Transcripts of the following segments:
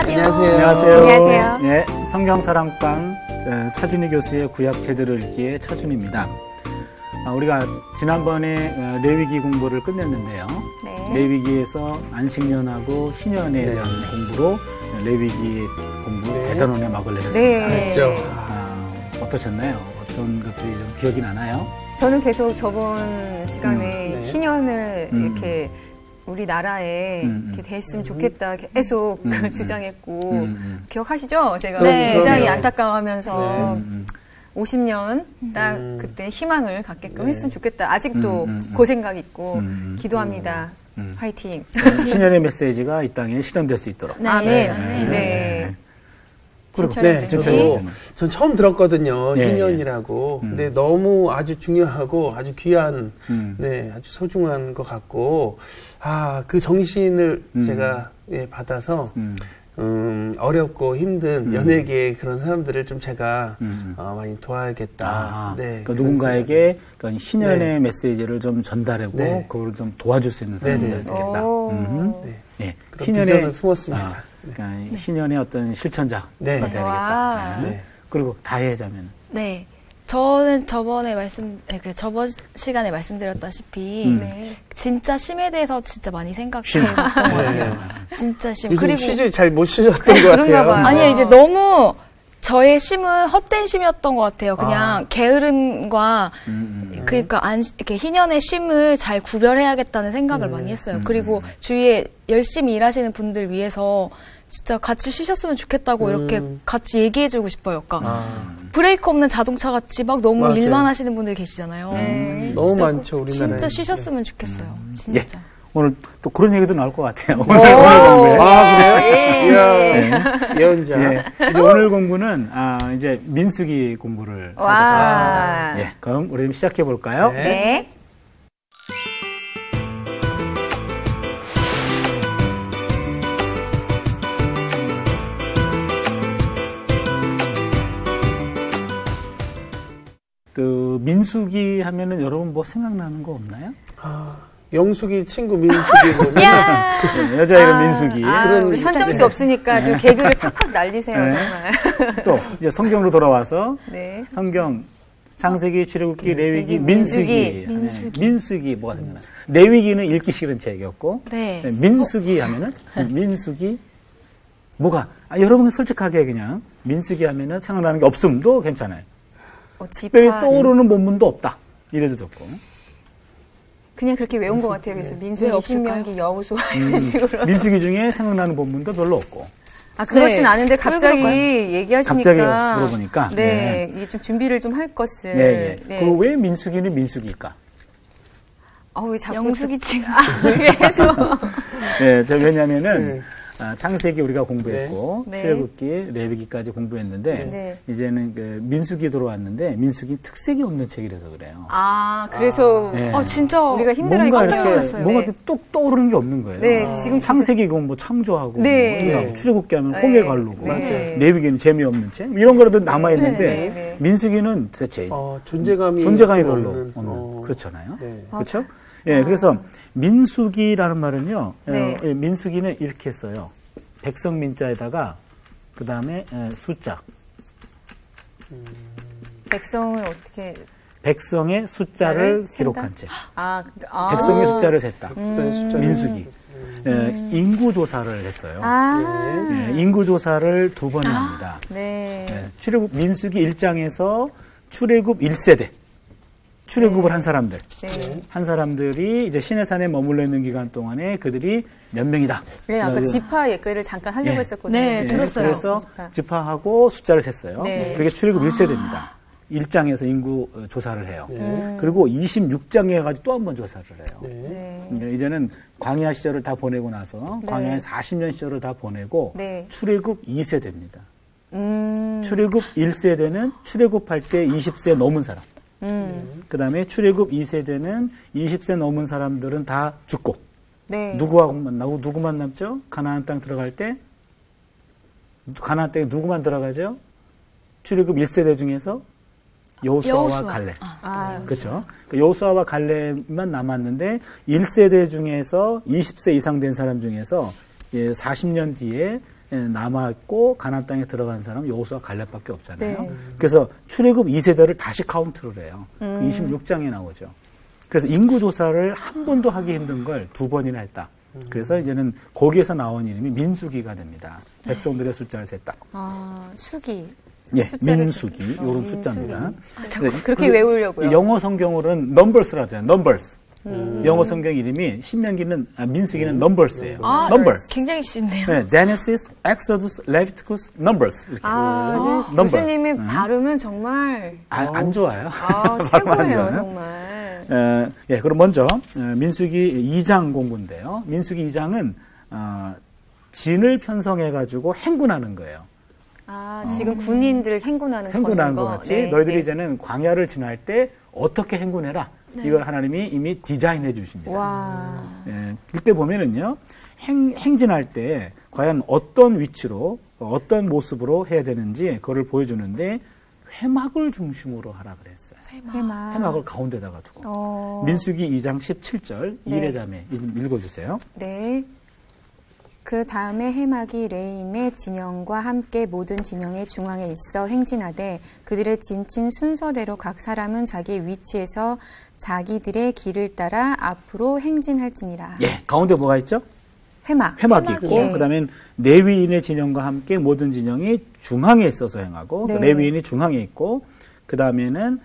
안녕하세요. 안녕하세요. 안녕하세요. 네, 성경사랑방 차준희 교수의 구약 제대로 읽기의 차준입니다. 우리가 지난번에 레위기 공부를 끝냈는데요. 네. 레위기에서 안식년하고 신년에 대한 공부로 레위기 공부 대단원의 막을 내렸습니다. 네. 그렇죠. 어떠셨나요? 어떤 것들이 좀 기억이 나나요? 저는 계속 저번 시간에 희년을 이렇게 우리나라에 이렇게 됐으면 좋겠다 계속 주장했고 기억하시죠? 제가 굉장히 안타까워하면서 50년 딱 그때 희망을 갖게끔 했으면 좋겠다. 아직도 그 생각 있고 기도합니다. 화이팅. 신년의 메시지가 이 땅에 실현될 수 있도록. 네. 아멘. 네. 네, 전 처음 들었거든요. 네. 희년이라고. 근데 너무 아주 중요하고 아주 귀한, 아주 소중한 것 같고, 그 정신을 제가 받아서, 어렵고 힘든 연예계 그런 사람들을 좀 제가 많이 도와야겠다. 그러니까 누군가에게 그러니까 신년의 메시지를 좀 전달하고 그걸 좀 도와줄 수 있는 사람이 되겠다. 네. 그런 비전을 품었습니다. 그러니까 신년의 어떤 실천자가 돼야 되겠다. 그리고 다혜자면. 네. 저는 저번 시간에 말씀드렸다시피 진짜 쉼에 대해서 진짜 많이 생각해봤던 것 같아요. 진짜 쉼. 그리고 쉬지 잘 못 쉬셨던 것 같아요. 아니요, 이제 너무 저의 쉼은 헛된 쉼이었던 것 같아요. 그냥 게으름과 그러니까 이렇게 희년의 쉼을 잘 구별해야겠다는 생각을 많이 했어요. 그리고 주위에 열심히 일하시는 분들 위해서 진짜 같이 쉬셨으면 좋겠다고 이렇게 같이 얘기해주고 싶어요. 그러니까 브레이크 없는 자동차 같이 막 너무 일만 하시는 분들 계시잖아요. 너무 많죠, 우리나라에. 진짜 쉬셨으면 좋겠어요. 진짜. 오늘 또 그런 얘기도 나올 것 같아요. 오늘 공부에. 그래요? 예언자. 이제 오늘 공부는 이제 민수기 공부를 하도록 하겠습니다. 그럼 우리 시작해 볼까요? 네. 그 민수기 하면은 여러분 뭐 생각나는 거 없나요? 영숙이 친구 민숙이 여자 이름 민숙이. 우리 선정 씨 없으니까 좀 개그를 팍팍 날리세요, 정말. 또 이제 성경으로 돌아와서 성경 창세기, 출애굽기, 레위기, 민수기. 민수기 뭐가 생각나요? 레위기는 읽기 싫은 책이었고 민수기 하면은 민수기 뭐가 여러분 솔직하게 그냥 민수기 하면은 생각나는 게 없음도 괜찮아요. 특별히 떠오르는 본문도 없다. 이래도 좋고. 그냥 그렇게 외운 것 같아요. 그래서 민수기, 신명기, 여호수아 이런 식으로. 민수기 중에 생각나는 본문도 별로 없고. 그렇진 않은데 갑자기 얘기하시니까. 갑자기 물어보니까. 이게 좀 준비를 좀 할 것을. 그 왜 민수기는 민수기일까? 왜 자꾸 영숙이 친구. 그래서. 왜냐면은 창세기 우리가 공부했고 출애굽기, 레위기까지 공부했는데 이제는 그 민수기 들어왔는데 민수기 특색이 없는 책이라서 그래요. 그래서 진짜 우리가 힘들어요. 뭔가 이렇게 뚝 떠오르는 게 없는 거예요. 지금 창세기 뭐 창조하고 출애굽기 하면 홍해 갈르고 레위기는 재미없는 책 이런 거라도 남아 있는데 민수기는 대체 존재감이 별로 없는 그렇잖아요. 그렇죠? 그래서 민수기라는 말은요. 민수기는 이렇게 써요. 백성 민자에다가 그 다음에 숫자. 백성을 어떻게? 백성의 숫자를 기록한 책. 백성의 숫자를 셌다. 민수기. 인구 조사를 했어요. 인구 조사를 2번에 합니다. 출애굽 민수기 1장에서 출애굽 1세대. 출애굽을 한 사람들. 한 사람들이 이제 시내산에 머물러 있는 기간 동안에 그들이 몇 명이다. 아까 지파 얘기를 잠깐 하려고 했었거든요. 들었어요. 그래서 지파하고 숫자를 셌어요. 그게 출애굽 1세대입니다. 1장에서 인구 조사를 해요. 그리고 26장에 가지고 또 한 번 조사를 해요. 이제는 광야 시절을 다 보내고 나서 광야의 40년 시절을 다 보내고 출애굽 2세대입니다. 출애굽 1세대는 출애굽할 때 20세 넘은 사람. 그 다음에 출애굽 2세대는 20세 넘은 사람들은 다 죽고 누구만 남죠? 가나안 땅 들어갈 때 가나안 땅에 누구만 들어가죠? 출애굽 1세대 중에서 여호수아와 갈렙. 그렇죠. 여호수아와 갈렙만 남았는데 1세대 중에서 20세 이상 된 사람 중에서 40년 뒤에 남았고 가나안 땅에 들어간 사람은 여호수아 갈렙밖에 없잖아요. 네. 그래서 출애굽 2세대를 다시 카운트를 해요. 26장에 나오죠. 그래서 인구 조사를 한 번도 하기 힘든 걸 2번이나 했다. 그래서 이제는 거기에서 나온 이름이 민수기가 됩니다. 백성들의 숫자를 셌다. 수기. 예, 민수기 이런 숫자입니다. 네, 그렇게 외우려고요. 영어 성경으로는 numbers라고 해요. numbers. 영어 성경 이름이 신명기는 민수기는 numbers예요. numbers. 굉장히 쉽네요. 네, Genesis, Exodus, Leviticus, Numbers. 이렇게. 교수님의 발음은 정말 안 좋아요. 최고예요, 정말. 예, 그럼 먼저 민수기 2장 공부인데요. 민수기 2장은 진을 편성해 가지고 행군하는 거예요. 지금 군인들 행군하는 것 같이 네, 너희들이 이제는 광야를 지날 때 어떻게 행군해라. 이걸 하나님이 이미 디자인해 주십니다. 와. 예, 이때 보면은요, 행진할 때 과연 어떤 위치로, 어떤 모습으로 해야 되는지 그거를 보여주는데 회막을 중심으로 하라 그랬어요. 회막을 가운데다가 두고. 민수기 2장 17절 이레 자매 읽어주세요. 네. 그 다음에 해막이 레인의 진영과 함께 모든 진영의 중앙에 있어 행진하되 그들의 진친 순서대로 각 사람은 자기 위치에서 자기들의 길을 따라 앞으로 행진할지니라. 예, 가운데 뭐가 있죠? 회막이 있고 예. 그다음에 레위인의 진영과 함께 모든 진영이 중앙에 있어서 행하고 네. 레위인이 중앙에 있고 그다음에는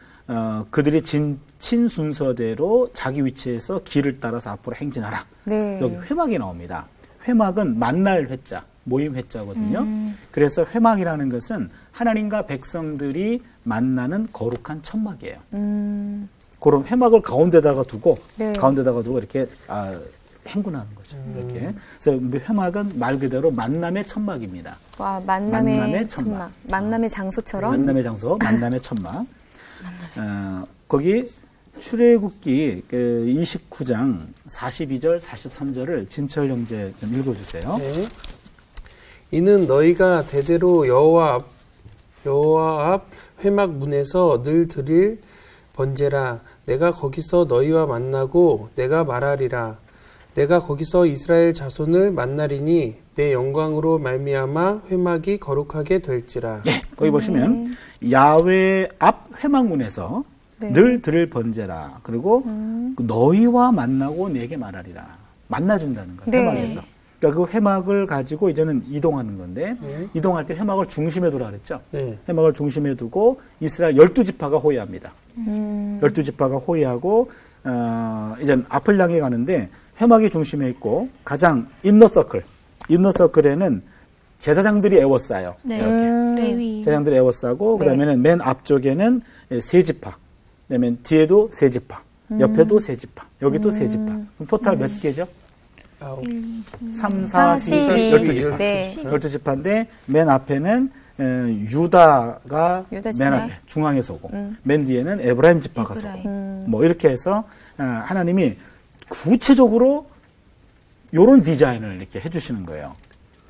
그들이 진친 순서대로 자기 위치에서 길을 따라서 앞으로 행진하라. 네. 여기 회막이 나옵니다. 회막은 만날 회자, 모임 회자거든요. 그래서 회막이라는 것은 하나님과 백성들이 만나는 거룩한 천막이에요. 그런 회막을 가운데다가 두고 이렇게 행군하는 거죠. 이렇게. 그래서 회막은 말 그대로 만남의 천막입니다. 와, 만남의 천막. 만남의 장소처럼. 만남의 장소, 만남의 천막. 거기 출애굽기 29장 42절, 43절을 진철 형제 좀 읽어주세요. 네. 이는 너희가 대대로 여호와 앞 회막 문에서 늘 드릴 번제라. 내가 거기서 너희와 만나고 내가 말하리라. 내가 거기서 이스라엘 자손을 만나리니 내 영광으로 말미암아 회막이 거룩하게 될지라. 예, 거기 보시면 야훼 앞 회막문에서 네. 늘 들을 번제라. 그리고 너희와 만나고 내게 말하리라. 만나준다는 거예요. 네. 회막에서. 그러니까 그 회막을 가지고 이제는 이동하는 건데 이동할 때 회막을 중심에 두라 그랬죠. 회막을 중심에 두고 이스라엘 12지파가 호위합니다. 12지파가 호위하고 이제 앞을 향해 가는데 회막이 중심에 있고 가장 인너서클에는 제사장들이 에워싸요. 네. 이렇게. 제사장들이 에워싸고 그다음에는 맨 앞쪽에는 세 지파. 그다음에 뒤에도 세 지파. 옆에도 세 지파. 여기도 세 지파. 그럼 토탈 몇 개죠? 3, 4, 12, 12지파. 네. 12지파인데 맨 앞에는 유다가 맨 앞에 중앙에 서고 맨 뒤에는 에브라임 지파가 서고 뭐 이렇게 해서 하나님이 구체적으로 요런 디자인을 이렇게 해주시는 거예요.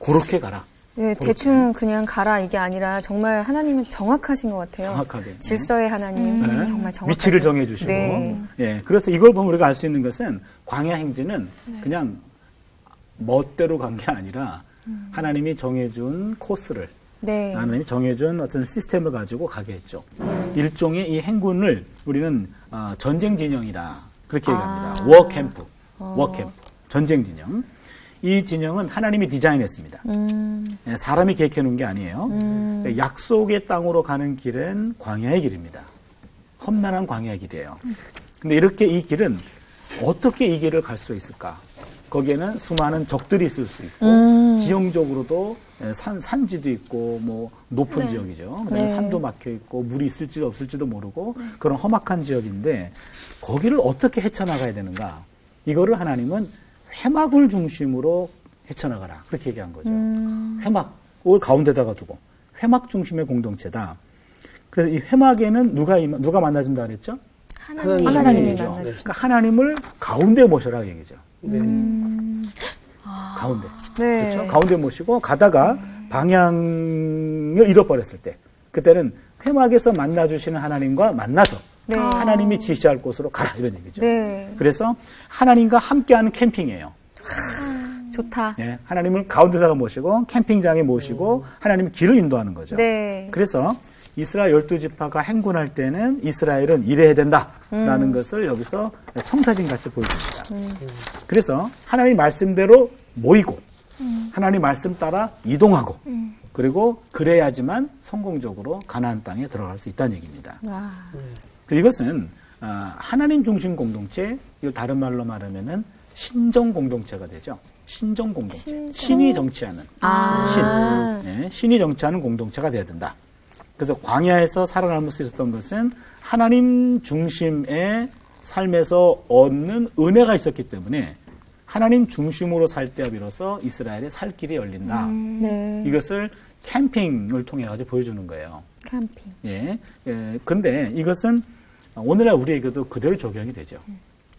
그렇게 가라. 네, 대충 그냥 가라 이게 아니라 정말 하나님은 정확하신 것 같아요. 정확하게. 질서의 하나님 정말 정확하신. 위치를 정해주시고. 네. 예, 그래서 이걸 보면 우리가 알 수 있는 것은 광야 행진은 그냥 멋대로 간 게 아니라 하나님이 정해준 코스를 하나님이 정해준 어떤 시스템을 가지고 가게 했죠. 일종의 이 행군을 우리는 전쟁 진영이다 그렇게 얘기합니다. 워캠프, 전쟁 진영. 이 진영은 하나님이 디자인했습니다. 사람이 계획해 놓은 게 아니에요. 약속의 땅으로 가는 길은 광야의 길입니다. 험난한 광야의 길이에요. 근데 이렇게 이 길은 어떻게 이 길을 갈 수 있을까? 거기에는 수많은 적들이 있을 수 있고 지형적으로도 산지도 있고 뭐 높은 지역이죠. 그다음에 산도 막혀 있고 물이 있을지도 없을지도 모르고 그런 험악한 지역인데 거기를 어떻게 헤쳐나가야 되는가? 이거를 하나님은 회막을 중심으로 헤쳐나가라. 그렇게 얘기한 거죠. 회막을 가운데다가 두고 회막 중심의 공동체다. 그래서 이 회막에는 누가 만나준다 그랬죠? 하나님이죠. 그러니까 하나님을 가운데 모셔라 얘기죠. 가운데. 네. 그렇죠? 가운데 모시고 가다가 방향을 잃어버렸을 때 그때는 회막에서 만나주시는 하나님과 만나서 네. 하나님이 지시할 곳으로 가라 이런 얘기죠. 네. 그래서 하나님과 함께하는 캠핑이에요. 좋다. 네, 하나님을 가운데다가 모시고 캠핑장에 모시고 하나님의 길을 인도하는 거죠. 네. 그래서 이스라엘 12지파가 행군할 때는 이스라엘은 이래야 된다라는 것을 여기서 청사진같이 보여줍니다. 그래서 하나님 말씀대로 모이고 하나님 말씀 따라 이동하고 그리고 그래야지만 성공적으로 가나안 땅에 들어갈 수 있다는 얘기입니다. 와. 이것은 하나님 중심 공동체, 이걸 다른 말로 말하면은 신정 공동체가 되죠. 신정 공동체. 신이 정치하는 신. 네, 신이 정치하는 공동체가 돼야 된다. 그래서 광야에서 살아남을 수 있었던 것은 하나님 중심의 삶에서 얻는 은혜가 있었기 때문에 하나님 중심으로 살 때와 비로소 이스라엘의 살 길이 열린다. 네. 이것을 캠핑을 통해 가지고 보여주는 거예요. 캠핑. 예. 그런데 이것은 오늘날 우리에게도 그대로 적용이 되죠.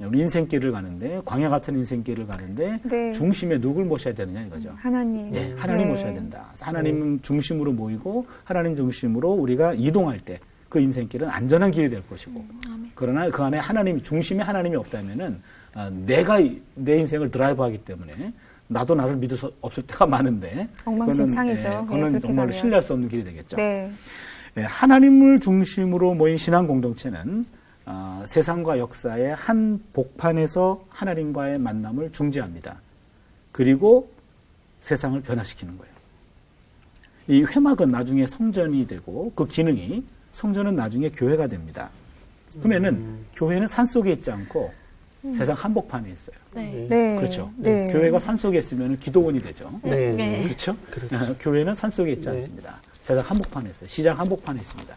우리 인생길을 가는데 광야 같은 인생길을 가는데 네. 중심에 누굴 모셔야 되느냐 이거죠. 하나님. 예, 하나님 네. 모셔야 된다. 하나님 중심으로 모이고 하나님 중심으로 우리가 이동할 때 그 인생길은 안전한 길이 될 것이고 그러나 그 안에 하나님 중심에 하나님이 없다면은 내가 내 인생을 드라이브하기 때문에 나도 나를 믿을 수 없을 때가 많은데 엉망진창이죠. 그거는 네, 정말로 신뢰할 수 없는 길이 되겠죠. 네. 예, 하나님을 중심으로 모인 신앙 공동체는 세상과 역사의 한 복판에서 하나님과의 만남을 중재합니다. 그리고 세상을 변화시키는 거예요. 이 회막은 나중에 성전이 되고 그 기능이 성전은 나중에 교회가 됩니다. 그러면은 교회는 산속에 있지 않고 세상 한복판에 있어요. 네. 네. 그렇죠. 네. 교회가 산속에 있으면 기도원이 되죠. 네. 네. 그렇죠? 교회는 산속에 있지 않습니다. 세상 한복판에 있어요. 시장 한복판에 있습니다.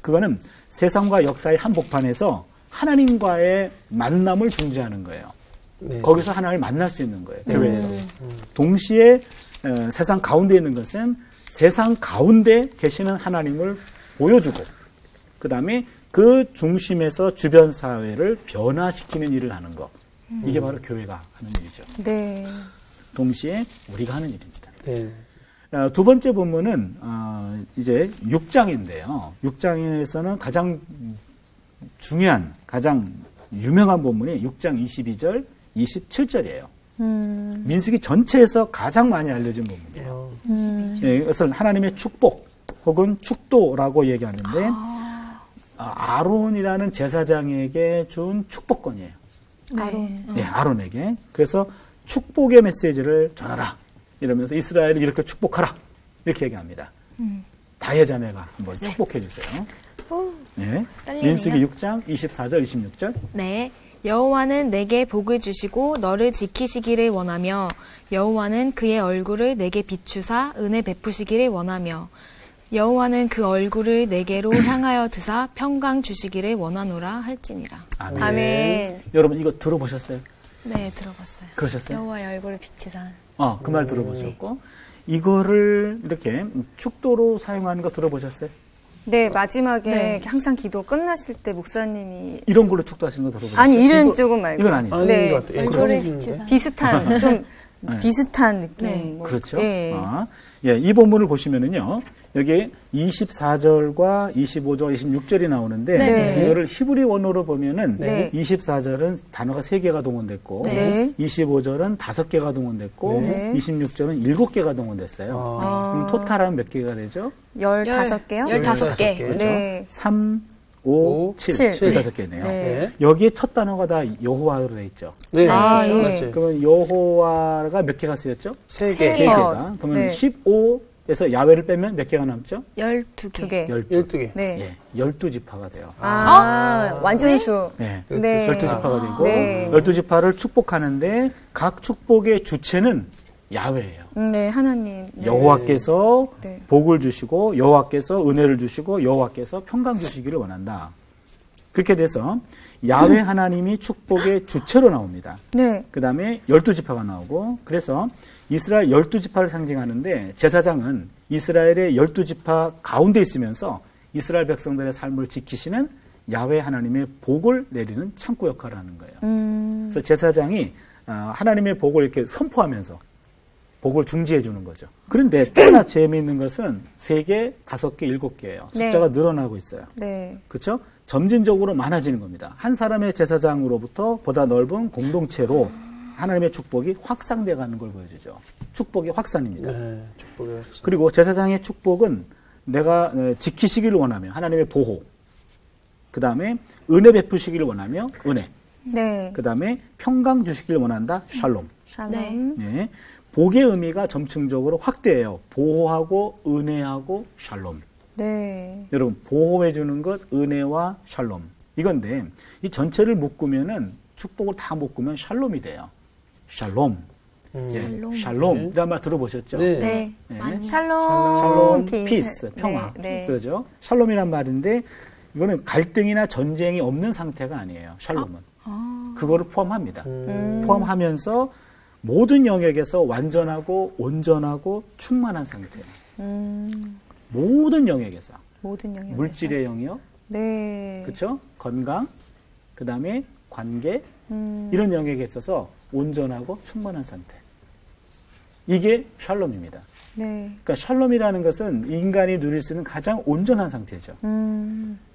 그거는 세상과 역사의 한복판에서 하나님과의 만남을 중재하는 거예요. 네. 거기서 하나님을 만날 수 있는 거예요. 교회에서. 동시에 세상 가운데 있는 것은 세상 가운데 계시는 하나님을 보여주고 그 다음에 그 중심에서 주변 사회를 변화시키는 일을 하는 것. 이게 바로 교회가 하는 일이죠. 네. 동시에 우리가 하는 일입니다. 네. 두 번째 본문은 이제 6장인데요. 6장에서는 가장 중요한, 가장 유명한 본문이 6장 22절, 27절이에요. 민수기 전체에서 가장 많이 알려진 본문이에요. 예, 이것을 하나님의 축복 혹은 축도라고 얘기하는데 아론이라는 제사장에게 준 축복권이에요. 아론. 네, 아론에게. 그래서 축복의 메시지를 전하라. 이러면서 이스라엘을 이렇게 축복하라. 이렇게 얘기합니다. 다혜 자매가 한번 축복해 주세요. 네. 민수기 6장 24절, 26절. 네. 여호와는 내게 복을 주시고 너를 지키시기를 원하며 여호와는 그의 얼굴을 내게 비추사 은혜 베푸시기를 원하며 여호와는 그 얼굴을 내게로 향하여 드사 평강 주시기를 원하노라 할지니라. 아멘. 아멘. 여러분 이거 들어보셨어요? 네, 들어봤어요. 그러셨어요? 여호와의 얼굴을 비추사. 그 말 들어보셨고 이거를 이렇게 축도로 사용하는 거 들어보셨어요? 네, 마지막에 네. 항상 기도 끝나실 때 목사님이 이런 걸로 축도하시는 거 들어보셨어요? 아니 이런 쪽은 말고 이건 아니죠. 네. 아닌 것 같아요. 얼굴을 그런 비추사. 비슷한 좀 네. 비슷한 느낌. 네. 뭐. 그렇죠. 예. 이 본문을 보시면은요. 여기 24절과 25절, 26절이 나오는데 네. 이거를 히브리 원어로 보면은 네. 24절은 단어가 3개가 동원됐고 네. 25절은 5개가 동원됐고 네. 26절은 7개가 동원됐어요. 그럼 토탈하면 몇 개가 되죠? 15개요? 15개. 그렇죠. 네. 3, 5, 7. 15개네요. 네. 여기에 첫 단어가 다 여호와로 돼 있죠. 네. 아, 그렇죠. 예. 맞죠. 그러면 여호와가 몇 개가 쓰였죠? 3개. 세 개. 3개가. 그러면 네. 15에서 야훼를 빼면 몇 개가 남죠? 12개. 2개. 12개. 네. 예, 12지파가 돼요. 완전히 수. 네. 네. 12지파가 되고 네. 12지파를 축복하는데 각 축복의 주체는 야훼예요. 네, 하나님. 네. 여호와께서 네. 복을 주시고 여호와께서 은혜를 주시고 여호와께서 평강 주시기를 원한다. 그렇게 돼서 야훼 하나님이 축복의 주체로 나옵니다. 네. 그 다음에 12지파가 나오고 그래서 이스라엘 12지파를 상징하는데 제사장은 이스라엘의 12지파 가운데 있으면서 이스라엘 백성들의 삶을 지키시는 야훼 하나님의 복을 내리는 창구 역할을 하는 거예요. 그래서 제사장이 하나님의 복을 이렇게 선포하면서 복을 중지해 주는 거죠. 그런데 또 하나 재미있는 것은 3개, 5개, 7개예요. 숫자가 늘어나고 있어요. 네. 그렇죠? 점진적으로 많아지는 겁니다. 한 사람의 제사장으로부터 보다 넓은 공동체로 하나님의 축복이 확산돼 가는 걸 보여주죠. 축복의 확산입니다. 네, 축복의 확산. 그리고 제사장의 축복은 내가 지키시기를 원하며 하나님의 보호, 그 다음에 은혜 베푸시기를 원하며 은혜, 네. 그 다음에 평강 주시기를 원한다. 샬롬. 샬롬. 네. 복의 의미가 점층적으로 확대해요. 보호하고 은혜하고 샬롬. 네. 여러분, 보호해 주는 것, 은혜와 샬롬. 이건데 이 전체를 묶으면은 축복을 다 묶으면 샬롬이 돼요. 샬롬. 샬롬. 샬롬이란 말 들어보셨죠? 네. 네. 네. 샬롬. 샬롬, 이렇게 피스, 평화. 네. 네. 그렇죠? 샬롬이란 말인데 이거는 갈등이나 전쟁이 없는 상태가 아니에요. 샬롬은. 그거를 포함합니다. 포함하면서 모든 영역에서 완전하고 온전하고 충만한 상태. 모든 영역에서. 모든 영역. 물질의 영역, 네. 그렇죠? 건강, 그 다음에 관계, 이런 영역에 있어서 온전하고 충만한 상태. 이게 샬롬입니다. 네. 그러니까 샬롬이라는 것은 인간이 누릴 수 있는 가장 온전한 상태죠.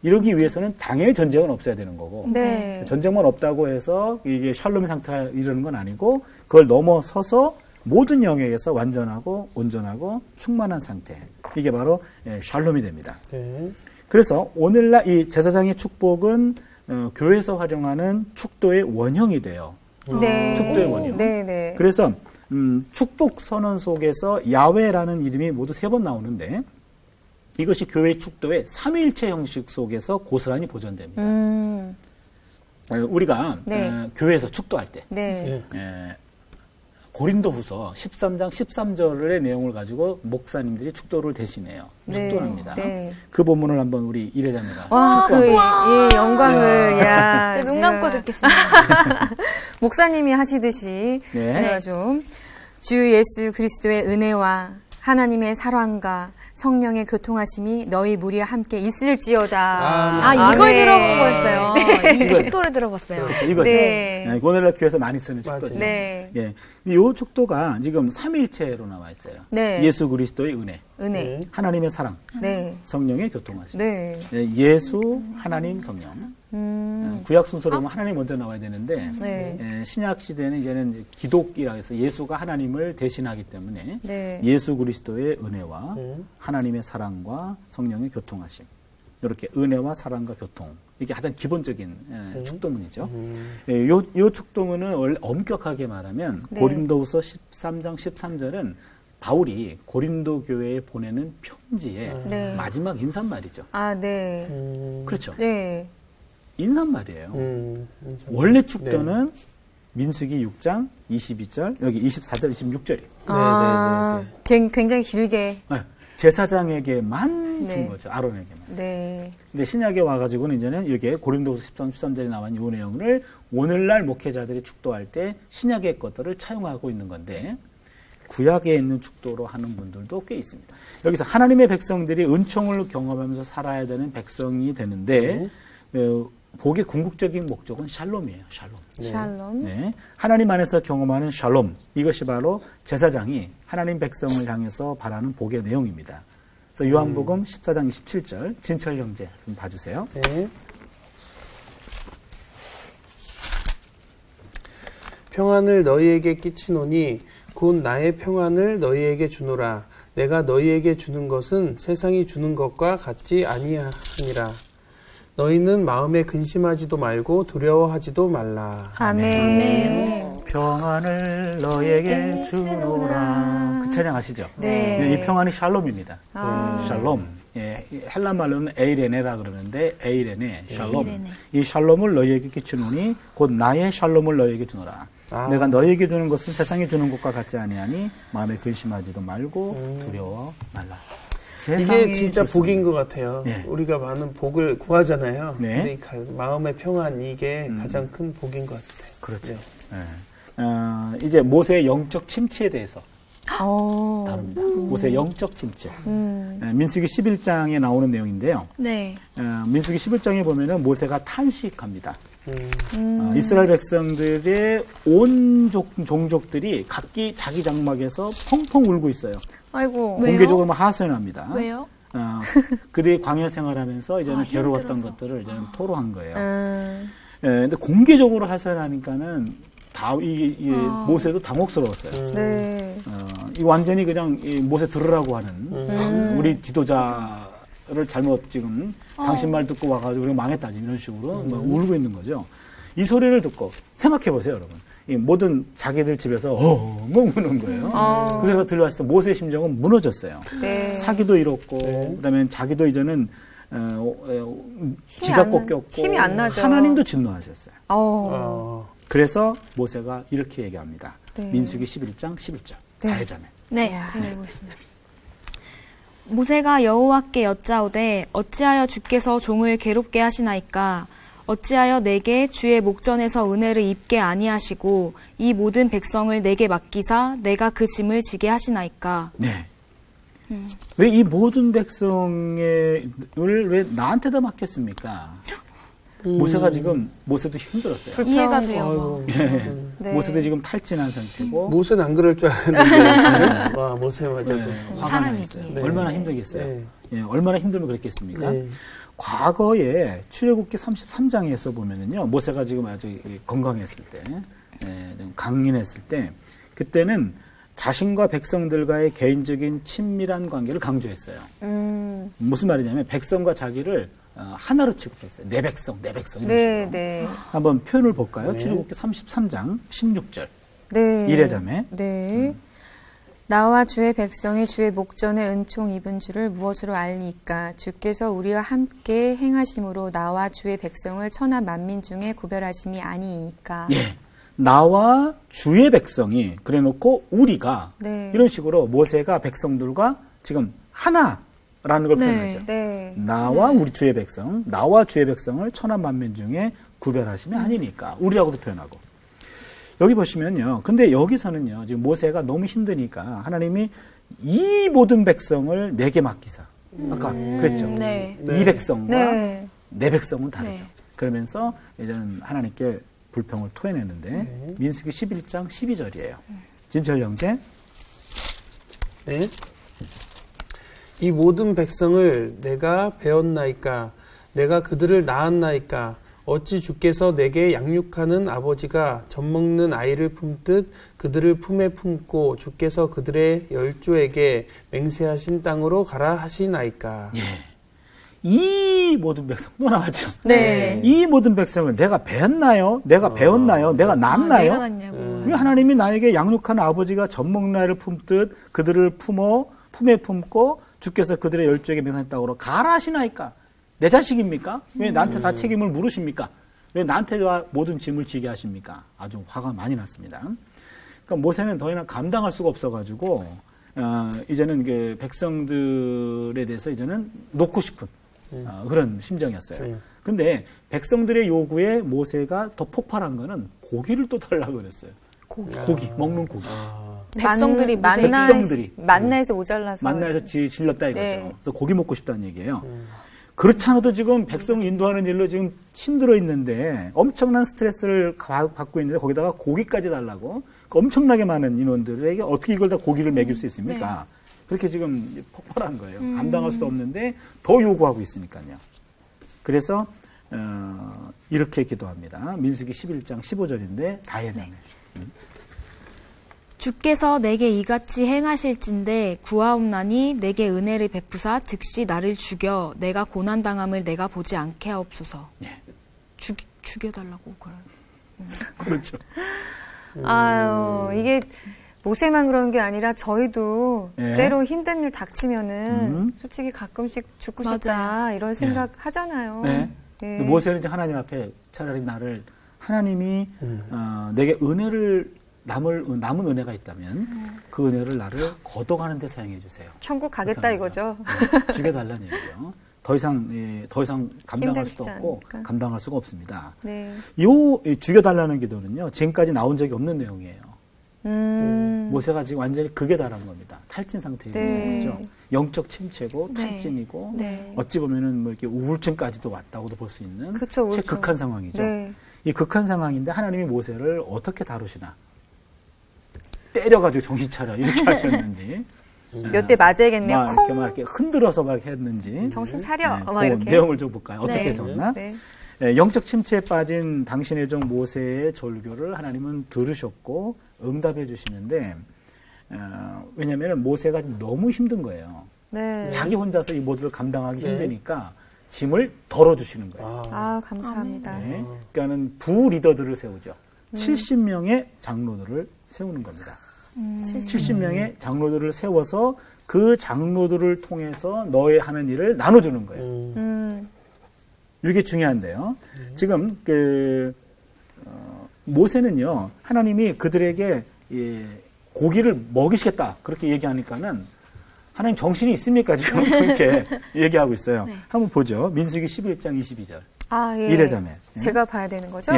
이러기 위해서는 당연히 전쟁은 없어야 되는 거고, 네. 전쟁만 없다고 해서 이게 샬롬의 상태가 이러는 건 아니고, 그걸 넘어서서 모든 영역에서 완전하고 온전하고 충만한 상태. 이게 바로 샬롬이 됩니다. 네. 그래서 오늘날 이 제사장의 축복은 교회에서 활용하는 축도의 원형이 돼요. 네. 축도의 원형. 네, 네. 그래서 축복 선언 속에서 야훼라는 이름이 모두 3번 나오는데 이것이 교회 축도의 삼위일체 형식 속에서 고스란히 보존됩니다. 우리가 네. 교회에서 축도할 때 네. 고린도후서 13장 13절의 내용을 가지고 목사님들이 축도를 대신해요. 네. 축도합니다. 네. 그 본문을 한번 우리 이래자매가 와, 그 이 영광을 야. 네, 눈 감고 제가 듣겠습니다. 목사님이 하시듯이 네. 제가 좀 주 예수 그리스도의 은혜와 하나님의 사랑과 성령의 교통하심이 너희 무리와 함께 있을지어다. 이걸 네. 들어본 거였어요. 이 축도를 들어봤어요. 그렇죠. 이거죠. 네. 오늘날 교회에서 많이 쓰는 축도죠. 맞아요. 네. 예. 이 축도가 지금 삼위일체로 나와 있어요. 네. 예수 그리스도의 은혜, 은혜. 하나님의 사랑, 네. 성령의 교통하심. 네. 예수, 하나님, 성령. 구약 순서로 보면 하나님 먼저 나와야 되는데 네. 신약 시대는 이제는 기독이라 해서 예수가 하나님을 대신하기 때문에 네. 예수 그리스도의 은혜와 하나님의 사랑과 성령의 교통하심. 이렇게 은혜와 사랑과 교통. 이게 가장 기본적인 축도문이죠. 요 축도문은 원래 엄격하게 말하면 네. 고린도후서 13장 13절은 바울이 고린도 교회에 보내는 편지의 네. 마지막 인사말이죠. 아, 네. 그렇죠. 네. 인사말이에요. 원래 축도는 네. 민수기 6장 22절, 여기 24절, 26절이에요. 아, 굉장히 길게. 제사장에게만 준 네. 거죠. 아론에게만. 네. 근데 신약에 와가지고는 이제는 이게 고린도후서 13, 13절에 나온 이 내용을 오늘날 목회자들이 축도할 때 신약의 것들을 차용하고 있는 건데 구약에 있는 축도로 하는 분들도 꽤 있습니다. 여기서 하나님의 백성들이 은총을 경험하면서 살아야 되는 백성이 되는데 복의 궁극적인 목적은 샬롬이에요. 샬롬. 네. 샬롬. 네. 하나님 안에서 경험하는 샬롬. 이것이 바로 제사장이 하나님 백성을 향해서 바라는 복의 내용입니다. 그래서 요한복음 14장 27절 진철 형제 좀 봐주세요. 네. 평안을 너희에게 끼치노니 곧 나의 평안을 너희에게 주노라. 내가 너희에게 주는 것은 세상이 주는 것과 같지 아니하니라. 너희는 마음에 근심하지도 말고 두려워하지도 말라. 아멘. 평안을 너희에게 주노라. 그 찬양 아시죠? 네. 이 평안이 샬롬입니다. 샬롬. 예, 헬라 말로는 에이레네라 그러는데 에이레네, 샬롬. 에이레네. 이 샬롬을 너희에게 끼치노니 곧 나의 샬롬을 너희에게 주노라. 내가 너희에게 주는 것은 세상이 주는 것과 같지 아니하니 마음에 근심하지도 말고 두려워 말라. 이게 진짜 좋습니다. 복인 것 같아요. 네. 우리가 많은 복을 구하잖아요. 네. 근데 이 마음의 평안 이게 가장 큰 복인 것 같아요. 그렇죠. 네. 이제 모세의 영적 침체에 대해서 다릅니다. 모세의 영적 침체. 민수기 11장에 나오는 내용인데요. 네. 민수기 11장에 보면은 모세가 탄식합니다. 이스라엘 백성들의 온 종족들이 각기 자기 장막에서 펑펑 울고 있어요. 아이고. 공개적으로 하소연합니다. 왜요? 그들이 광야 생활하면서 이제는 괴로웠던 것들을 이제는 토로한 거예요. 근데 공개적으로 하소연하니까는 이게 모세도 당혹스러웠어요. 네. 이거 완전히 그냥 모세 들으라고 하는 우리 지도자를 잘못 지금 당신 말 듣고 와가지고 우리가 망했다 이런 식으로 막 울고 있는 거죠. 이 소리를 듣고 생각해 보세요, 여러분. 이 모든 자기들 집에서 엉엉 우는 거예요. 그 소리가 들려왔을 때 모세의 심정은 무너졌어요. 네. 사기도 잃었고, 그다음에 자기도 이제는 기가 꺾였고, 힘이 안 나죠. 하나님도 진노하셨어요. 그래서 모세가 이렇게 얘기합니다. 네. 민수기 11장 11절. 네. 다해자매. 네. 제가 읽겠습니다. 모세가 여호와께 여짜오되 어찌하여 주께서 종을 괴롭게 하시나이까? 어찌하여 내게 주의 목전에서 은혜를 입게 아니하시고 이 모든 백성을 내게 맡기사 내가 그 짐을 지게 하시나이까? 네. 왜 이 모든 백성을 왜 나한테다 맡겼습니까? 모세가 지금 모세도 힘들었어요. 이해가 돼요. 네. 모세도 지금 탈진한 상태고 모세는 안 그럴 줄 알았는데 와 모세 맞아도 화가 나 있어요. 네. 얼마나 힘들겠어요. 얼마나 힘들면 그랬겠습니까? 네. 과거에 출애굽기 33장에서 보면은요, 모세가 지금 아주 건강했을 때, 좀 강인했을 때, 그때는 자신과 백성들과의 개인적인 친밀한 관계를 강조했어요. 무슨 말이냐면 백성과 자기를 하나로 취급했어요. 내 백성 이런 식으로. 네. 한번 표현을 볼까요? 출애굽기 33장 16절. 네. 이레자매. 네. 나와 주의 백성이 주의 목전에 은총 입은 줄을 무엇으로 알리까? 주께서 우리와 함께 행하심으로 나와 주의 백성을 천하 만민 중에 구별하심이 아니이까. 예. 나와 주의 백성이 그래놓고 우리가 네. 이런 식으로 모세가 백성들과 지금 하나라는 걸 표현하죠. 네. 나와 우리 주의 백성, 나와 주의 백성을 천하 만민 중에 구별하심이 아니니까 우리라고도 표현하고. 여기 보시면요. 근데 여기서는요. 지금 모세가 너무 힘드니까 하나님이 이 모든 백성을 내게 맡기사. 아까 그랬죠. 네. 이 백성과 네. 내 백성은 다르죠. 네. 그러면서 이제는 하나님께 불평을 토해내는데 민수기 11장 12절이에요. 진철 형제. 네. 이 모든 백성을 내가 배웠나이까? 내가 그들을 낳았나이까? 어찌 주께서 내게 양육하는 아버지가 젖먹는 아이를 품듯 그들을 품에 품고 주께서 그들의 열조에게 맹세하신 땅으로 가라 하시나이까? 예. 이 모든 백성 또 나왔죠. 네. 이 모든 백성을 내가 배웠나요? 내가 배웠나요? 내가 낳았나요? 내가 낳냐고. 왜 하나님이 나에게 양육하는 아버지가 젖먹는 아이를 품듯 그들을 품에 품고 주께서 그들의 열조에게 맹세하신 땅으로 가라 하시나이까? 내 자식입니까? 왜 나한테 다 책임을 물으십니까? 왜 나한테 모든 짐을 지게 하십니까? 아주 화가 많이 났습니다. 그러니까 모세는 더 이상 감당할 수가 없어가지고 이제는 그 백성들에 대해서 이제는 놓고 싶은 그런 심정이었어요. 근데 백성들의 요구에 모세가 더 폭발한 거는 고기를 또 달라고 그랬어요. 고기, 먹는 고기. 백성들이 만나에서 모자라서. 만나에서 질렀다 이거죠. 네. 그래서 고기 먹고 싶다는 얘기예요. 그렇지 않아도 지금 백성 인도하는 일로 지금 힘들어 있는데 엄청난 스트레스를 받고 있는데 거기다가 고기까지 달라고 엄청나게 많은 인원들에게 어떻게 이걸 다 고기를 먹일 수 있습니까? 네. 그렇게 지금 폭발한 거예요. 감당할 수도 없는데 더 요구하고 있으니까요. 그래서 이렇게 기도합니다. 민수기 11장 15절인데 다해자매. 주께서 내게 이같이 행하실진대 구하옵나니 내게 은혜를 베푸사 즉시 나를 죽여 내가 고난당함을 내가 보지 않게 하옵소서. 예. 죽여달라고 그래. 그렇죠. 아유, 이게 모세만 그런 게 아니라 저희도 때로 힘든 일 닥치면은 솔직히 가끔씩 죽고 싶다 이런 생각 하잖아요. 네. 네. 모세는 이제 하나님 앞에 차라리 나를 하나님이 내게 은혜를 남은 은혜가 있다면 그 은혜를 나를 거둬가는 데 사용해 주세요. 천국 가겠다 이거죠. 네, 죽여달라는 얘기죠. 더 이상 감당할 수도 없고 않으니까. 감당할 수가 없습니다. 네. 이 죽여달라는 기도는요. 지금까지 나온 적이 없는 내용이에요. 모세가 지금 완전히 극에 달한 겁니다. 탈진 상태에 있는 거죠. 영적 침체고 탈진이고 어찌 보면은 뭐 이렇게 우울증까지도 왔다고도 볼 수 있는 극한 상황이죠. 이 극한 상황인데 하나님이 모세를 어떻게 다루시나? 때려가지고 정신 차려 이렇게 하셨는지. 몇 대 맞아야겠네요. 막 이렇게 흔들어서 막 했는지. 정신 차려. 네, 막 이렇게. 내용을 좀 볼까요? 어떻게 했었나? 영적 침체에 빠진 당신의 종 모세의 절교를 하나님은 들으셨고 응답해 주시는데 왜냐하면 모세가 너무 힘든 거예요. 자기 혼자서 이 모두를 감당하기 힘드니까 짐을 덜어주시는 거예요. 감사합니다. 그러니까는 부리더들을 세우죠. 70명의 장로들을 세우는 겁니다. 70명의 장로들을 세워서 그 장로들을 통해서 너의 하는 일을 나눠주는 거예요. 이게 중요한데요. 지금 모세는요, 하나님이 그들에게 고기를 먹이시겠다 그렇게 얘기하니까는 하나님 정신이 있습니까 지금 그렇게 얘기하고 있어요. 한번 보죠. 민수기 11장 22절. 이레자매. 제가 봐야 되는 거죠?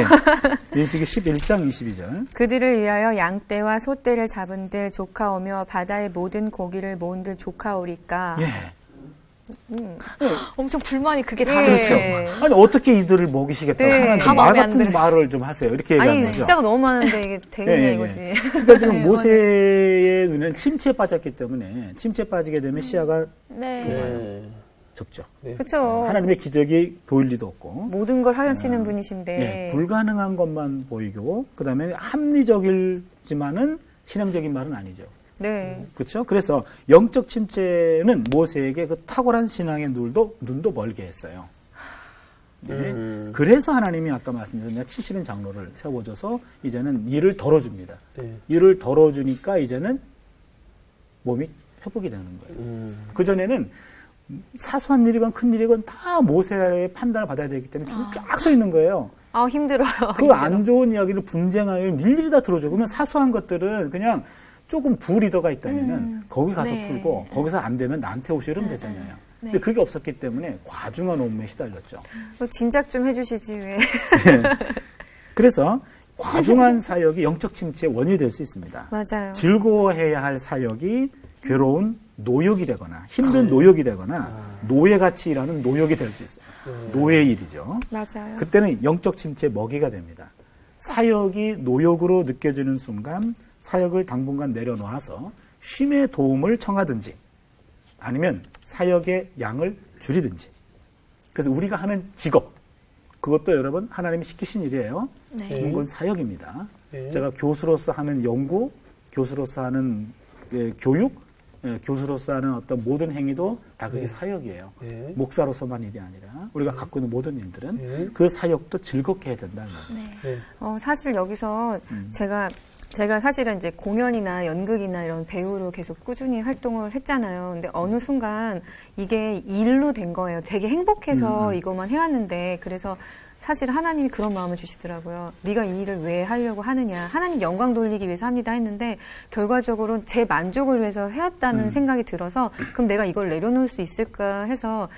민수기 11장 22절. 그들을 위하여 양떼와 소떼를 잡은들 조카오며 바다의 모든 고기를 모은들 조카오리까. 엄청 불만이 그게 그렇죠. 다르죠. 아니 어떻게 이들을 먹이시겠다고 하나님 말 같은 말을 좀 하세요. 이렇게 얘기하는 거죠. 숫자가 너무 많은데 이게 되겠냐 이거지. 그러니까 지금 모세의 눈에는 침체에 빠졌기 때문에 침체에 빠지게 되면 시야가 좁아요. 좁죠. 그렇죠. 하나님의 기적이 보일 리도 없고 모든 걸 하시는 분이신데 불가능한 것만 보이고 그다음에 합리적이지만은 신앙적인 말은 아니죠. 그렇죠. 그래서 영적 침체는 모세에게 그 탁월한 신앙의 눈도 멀게 했어요. 그래서 하나님이 아까 말씀드린 70인 장로를 세워줘서 이제는 일을 덜어줍니다. 일을 덜어주니까 이제는 몸이 회복이 되는 거예요. 그전에는 사소한 일이건 큰 일이건 다 모세의 판단을 받아야 되기 때문에 줄을 쫙 서 있는 거예요. 힘들어요. 그 안 좋은 이야기를 분쟁하기를 일일이 다 들어주고 그러면 사소한 것들은 그냥 조금 부리더가 있다면은 거기 가서 풀고 거기서 안 되면 나한테 오시면 이러면 되잖아요. 근데 그게 없었기 때문에 과중한 업무에 시달렸죠. 진작 좀 해주시지 왜. 그래서 과중한 사역이 영적 침체의 원인이 될 수 있습니다. 맞아요. 즐거워해야 할 사역이 괴로운 노역이 되거나 힘든 노역이 되거나 노예같이 일하는 노역이 될 수 있어요. 노예의 일이죠. 맞아요. 그때는 영적 침체의 먹이가 됩니다. 사역이 노역으로 느껴지는 순간 사역을 당분간 내려놓아서 쉼의 도움을 청하든지 아니면 사역의 양을 줄이든지. 그래서 우리가 하는 직업 그것도 여러분 하나님이 시키신 일이에요. 그건 사역입니다. 제가 교수로서 하는 연구, 교수로서 하는 교육, 교수로서 하는 어떤 모든 행위도 다 그게 사역이에요. 목사로서만 일이 아니라 우리가 갖고 있는 모든 일들은 그 사역도 즐겁게 해야 된다는 거죠. 사실 여기서 제가 사실은 이제 공연이나 연극이나 이런 배우로 계속 꾸준히 활동을 했잖아요. 근데 어느 순간 이게 일로 된 거예요. 되게 행복해서 이것만 해왔는데 그래서 사실 하나님이 그런 마음을 주시더라고요. 네가 이 일을 왜 하려고 하느냐. 하나님 영광 돌리기 위해서 합니다 했는데 결과적으로 제 만족을 위해서 해왔다는 생각이 들어서 그럼 내가 이걸 내려놓을 수 있을까 해서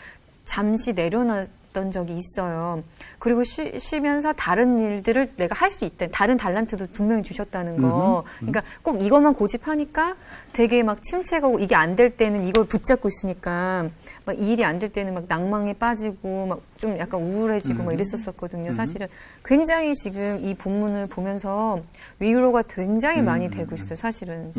잠시 내려놨던 적이 있어요. 그리고 쉬면서 다른 일들을 내가 할 수 있다. 다른 달란트도 분명히 주셨다는 거. 그러니까 꼭 이것만 고집하니까 되게 막 침체가 오고 이게 안 될 때는 이걸 붙잡고 있으니까 막 이 일이 안 될 때는 막 낭망에 빠지고 막 좀 약간 우울해지고 막 이랬었거든요. 사실은 굉장히 지금 이 본문을 보면서 위로가 굉장히 많이 되고 있어요. 사실은.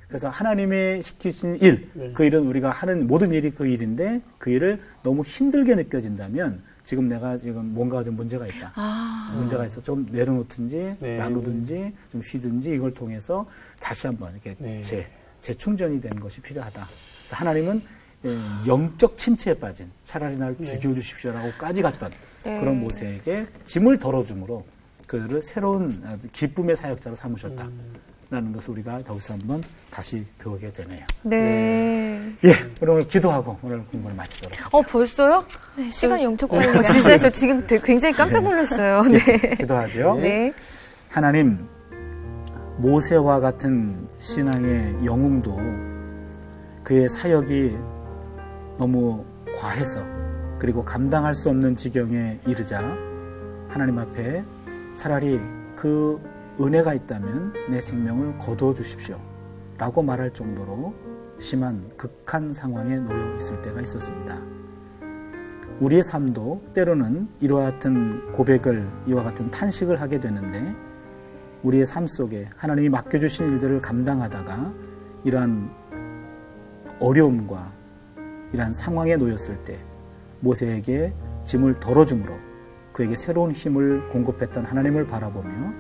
그래서 하나님의 시키신 일, 그 일은 우리가 하는 모든 일이 그 일인데 그 일을 너무 힘들게 느껴진다면 지금 내가 지금 뭔가 좀 문제가 있다. 문제가 있어. 좀 내려놓든지 나누든지 좀 쉬든지 이걸 통해서 다시 한번 이렇게 재충전이 되는 것이 필요하다. 그래서 하나님은 영적 침체에 빠진 차라리 날 죽여주십시오라고까지 갔던 그런 모세에게 짐을 덜어줌으로 그를 새로운 기쁨의 사역자로 삼으셨다. 라는 것을 우리가 여기서 한번 다시 배우게 되네요. 오늘 기도하고 오늘 공부를 마치도록 하죠. 벌써요? 시간이 엄청 빨리 진짜 저 지금 굉장히 깜짝 놀랐어요. 기도하죠. 하나님, 모세와 같은 신앙의 영웅도 그의 사역이 너무 과해서 그리고 감당할 수 없는 지경에 이르자 하나님 앞에 차라리 그 은혜가 있다면 내 생명을 거두어 주십시오 라고 말할 정도로 심한 극한 상황에 놓여 있을 때가 있었습니다. 우리의 삶도 때로는 이와 같은 고백을, 이와 같은 탄식을 하게 되는데 우리의 삶 속에 하나님이 맡겨주신 일들을 감당하다가 이러한 어려움과 이러한 상황에 놓였을 때 모세에게 짐을 덜어줌으로 그에게 새로운 힘을 공급했던 하나님을 바라보며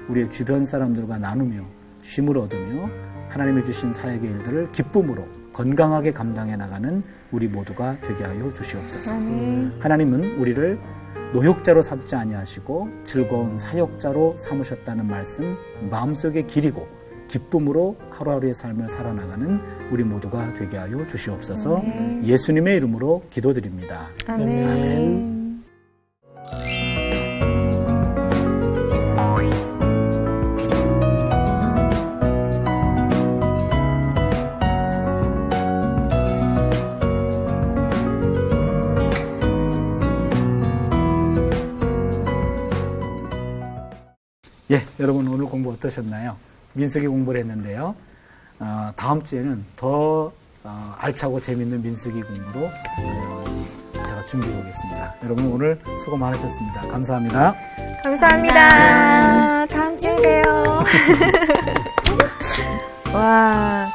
우리의 주변 사람들과 나누며 쉼을 얻으며 하나님이 주신 사역의 일들을 기쁨으로 건강하게 감당해 나가는 우리 모두가 되게 하여 주시옵소서. 하나님은 우리를 노역자로 삼지 아니하시고 즐거운 사역자로 삼으셨다는 말씀 마음속에 기리고 기쁨으로 하루하루의 삶을 살아나가는 우리 모두가 되게 하여 주시옵소서. 예수님의 이름으로 기도드립니다. 아멘. 아멘. 예, 여러분 오늘 공부 어떠셨나요? 민수기 공부를 했는데요. 다음 주에는 더 알차고 재밌는 민수기 공부로 제가 준비해 보겠습니다. 여러분 오늘 수고 많으셨습니다. 감사합니다. 감사합니다. 다음 주에 봬요. 와,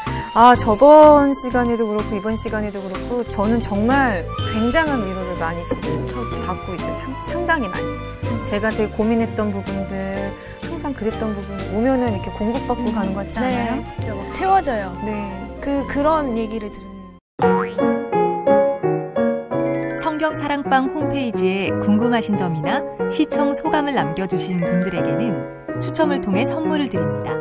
저번 시간에도 그렇고 이번 시간에도 그렇고 저는 정말 굉장한 위로를 많이 지금 받고 있어요. 상당히 많이. 제가 되게 고민했던 부분들, 항상 그랬던 부분 오면은 이렇게 공급받고 가는 것 같지 않아요? 네, 진짜 막 채워져요. 네. 그런 얘기를 들은. 성경사랑방 홈페이지에 궁금하신 점이나 시청 소감을 남겨주신 분들에게는 추첨을 통해 선물을 드립니다.